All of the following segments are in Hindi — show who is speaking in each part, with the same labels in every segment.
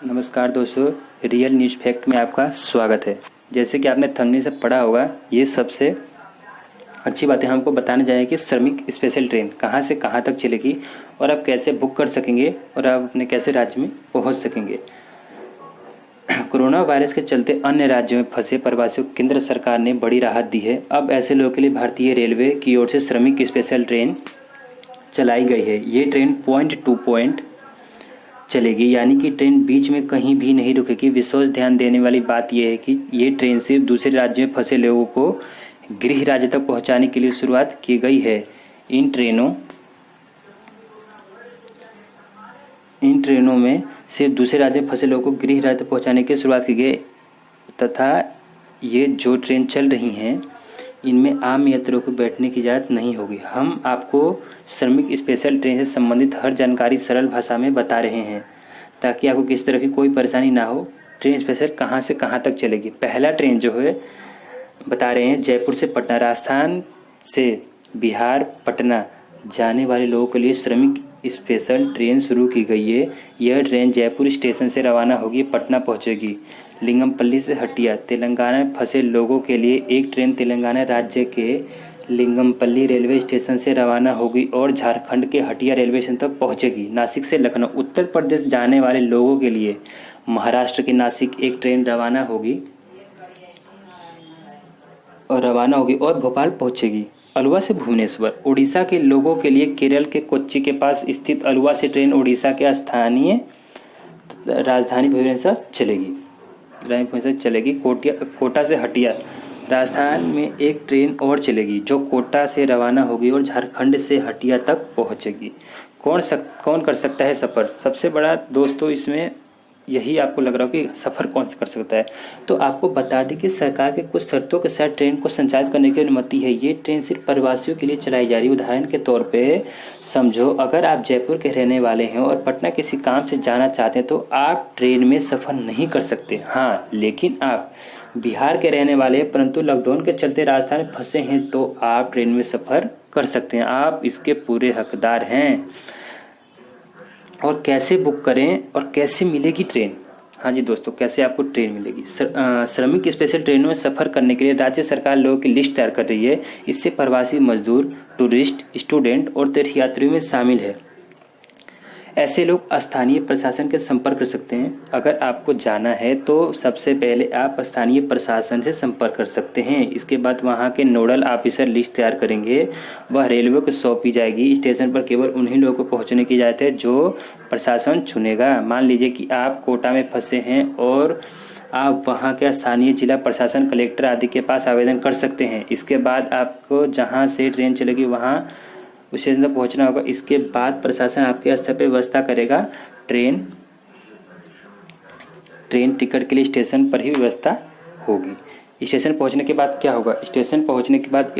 Speaker 1: नमस्कार दोस्तों, रियल न्यूज़ फैक्ट में आपका स्वागत है। जैसे कि आपने थंबनेल से पढ़ा होगा, ये सबसे अच्छी बातें हमको बताने जाएंगे कि श्रमिक स्पेशल ट्रेन कहाँ से कहाँ तक चलेगी और आप कैसे बुक कर सकेंगे और आप अपने कैसे राज्य में पहुंच सकेंगे। कोरोना वायरस के चलते अन्य राज्यों में फंसे प्रवासियों को केंद्र सरकार ने बड़ी राहत दी है। अब ऐसे लोगों के लिए भारतीय रेलवे की ओर से श्रमिक स्पेशल ट्रेन चलाई गई है। ये ट्रेन पॉइंट टू पॉइंट चलेगी, यानी कि ट्रेन बीच में कहीं भी नहीं रुकेगी। विशेष ध्यान देने वाली बात यह है कि ये ट्रेन सिर्फ दूसरे राज्यों में फंसे लोगों को गृह राज्य तक पहुंचाने के लिए शुरुआत की गई है। इन ट्रेनों में सिर्फ दूसरे राज्य में फंसे लोगों को गृह राज्य तक पहुंचाने की शुरुआत की गई तथा ये जो ट्रेन चल रही हैं इनमें आम यात्रियों को बैठने की इजाज़त नहीं होगी। हम आपको श्रमिक स्पेशल ट्रेन से संबंधित हर जानकारी सरल भाषा में बता रहे हैं ताकि आपको किसी तरह की कोई परेशानी ना हो। ट्रेन स्पेशल कहाँ से कहाँ तक चलेगी। पहला ट्रेन जो है बता रहे हैं जयपुर से पटना, राजस्थान से बिहार पटना जाने वाले लोगों के लिए श्रमिक स्पेशल ट्रेन शुरू की गई है। यह ट्रेन जयपुर स्टेशन से रवाना होगी, पटना पहुंचेगी। लिंगमपल्ली से हटिया, तेलंगाना में फंसे लोगों के लिए एक ट्रेन तेलंगाना राज्य के लिंगमपल्ली रेलवे स्टेशन से रवाना होगी और झारखंड के हटिया रेलवे स्टेशन तक पहुंचेगी। नासिक से लखनऊ, उत्तर प्रदेश जाने वाले लोगों के लिए महाराष्ट्र के नासिक एक ट्रेन रवाना होगी और भोपाल पहुंचेगी। अलुवा से भुवनेश्वर, उड़ीसा के लोगों के लिए केरल के कोच्चि के पास स्थित अलुवा से ट्रेन उड़ीसा के स्थानीय राजधानी भुवनेश्वर चलेगी। कोटा से हटिया, राजस्थान में एक ट्रेन और चलेगी जो कोटा से रवाना होगी और झारखंड से हटिया तक पहुंचेगी। कौन कर सकता है सफ़र। सबसे बड़ा दोस्तों इसमें यही आपको लग रहा हो कि सफ़र कौन कर सकता है, तो आपको बता दें कि सरकार के कुछ शर्तों के साथ ट्रेन को संचालित करने की अनुमति है। ये ट्रेन सिर्फ प्रवासियों के लिए चलाई जा रही है। उदाहरण के तौर पे समझो, अगर आप जयपुर के रहने वाले हैं और पटना किसी काम से जाना चाहते हैं तो आप ट्रेन में सफ़र नहीं कर सकते। हाँ, लेकिन आप बिहार के रहने वाले परंतु लॉकडाउन के चलते राजस्थान में फंसे हैं तो आप ट्रेन में सफ़र कर सकते हैं। आप इसके पूरे हकदार हैं। और कैसे बुक करें और कैसे मिलेगी ट्रेन। हाँ जी दोस्तों, कैसे आपको ट्रेन मिलेगी। श्रमिक स्पेशल ट्रेनों में सफ़र करने के लिए राज्य सरकार लोगों की लिस्ट तैयार कर रही है। इससे प्रवासी मजदूर, टूरिस्ट, स्टूडेंट और तीर्थयात्रियों में शामिल है। ऐसे लोग स्थानीय प्रशासन के संपर्क कर सकते हैं। अगर आपको जाना है तो सबसे पहले आप स्थानीय प्रशासन से संपर्क कर सकते हैं। इसके बाद वहां के नोडल ऑफिसर लिस्ट तैयार करेंगे, वह रेलवे को सौंपी जाएगी। स्टेशन पर केवल उन्हीं लोगों को पहुंचने की इजाज़त है जो प्रशासन चुनेगा। मान लीजिए कि आप कोटा में फंसे हैं और आप वहां के स्थानीय जिला प्रशासन, कलेक्टर आदि के पास आवेदन कर सकते हैं। इसके बाद आपको जहां से ट्रेन चलेगी वहां उस स्टेशन तक पहुंचना होगा। इसके बाद प्रशासन आपके स्तर पर व्यवस्था करेगा। ट्रेन टिकट के लिए स्टेशन पर ही व्यवस्था होगी। स्टेशन पहुंचने के बाद क्या होगा। स्टेशन पहुंचने के बाद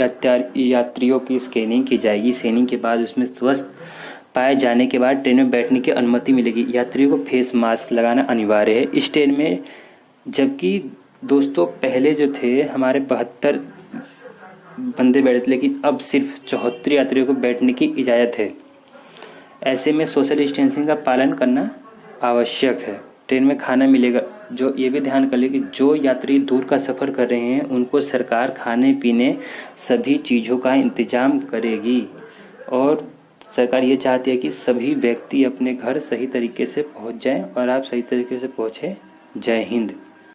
Speaker 1: यात्रियों की स्कैनिंग की जाएगी। स्कैनिंग के बाद उसमें स्वस्थ पाए जाने के बाद ट्रेन में बैठने की अनुमति मिलेगी। यात्रियों को फेस मास्क लगाना अनिवार्य है इस ट्रेन में। जबकि दोस्तों पहले जो थे हमारे 72 बंदे बैठे थे, लेकिन अब सिर्फ 74 यात्रियों को बैठने की इजाज़त है। ऐसे में सोशल डिस्टेंसिंग का पालन करना आवश्यक है। ट्रेन में खाना मिलेगा। जो ये भी ध्यान कर ले कि जो यात्री दूर का सफ़र कर रहे हैं उनको सरकार खाने पीने सभी चीज़ों का इंतजाम करेगी और सरकार ये चाहती है कि सभी व्यक्ति अपने घर सही तरीके से पहुंच जाएं और आप सही तरीके से पहुंचे। जय हिंद।